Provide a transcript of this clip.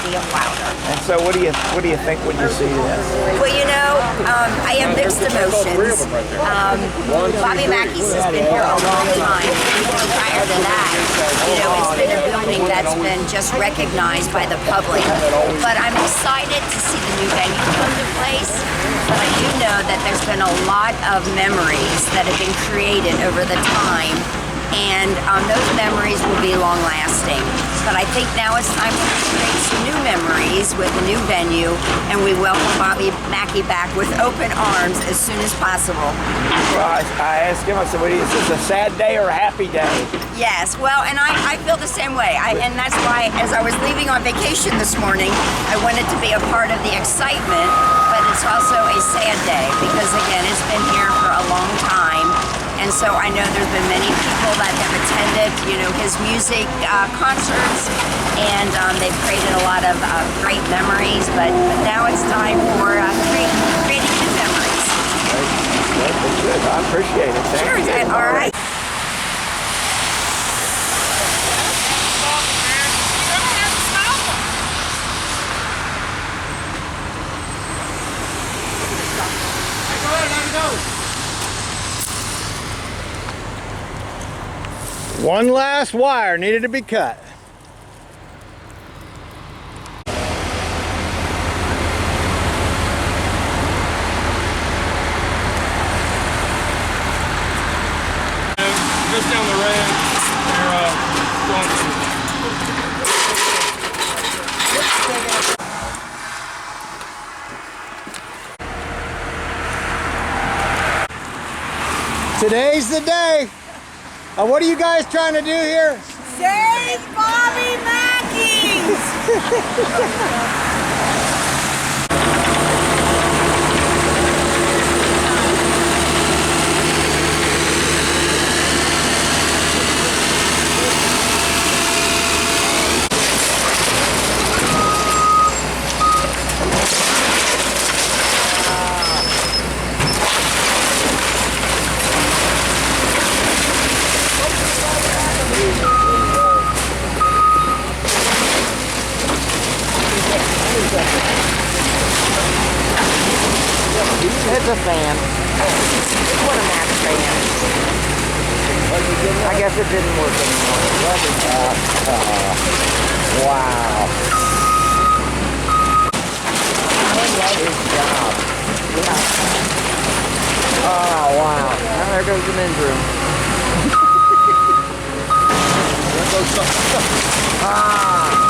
be louder. And so what do you think when you see this? Well, you know, I have mixed emotions. Bobby Mackeys has been here a long time. Even prior to that, you know, it's been a building that's been just recognized by the public. But I'm excited to see the new venue come to place. But I do know that there's been a lot of memories that have been created over the time, and those memories will be long lasting. But I think now it's time to create some new memories with a new venue, and we welcome Bobby Mackeys back with open arms as soon as possible. Well, I asked him, I said, is this a sad day or a happy day? Yes, well, and I feel the same way. And that's why, as I was leaving on vacation this morning, I wanted to be a part of the excitement, but it's also a sad day because, again, it's been here for a long time. And so I know there's been many people that have attended, you know, his music concerts, and they've created a lot of great memories. But now it's time for creating new memories. That's good. I appreciate it. Thank you. Sure, all right. One last wire needed to be cut. Just down the road, they're going to. Today's the day. What are you guys trying to do here? Save Bobby Mackeys! It's a fan. What a Mac fan. I guess it didn't work anymore. Wow. Good job. Yeah. Oh, wow. Now there goes the men's room. there goes something. Ah.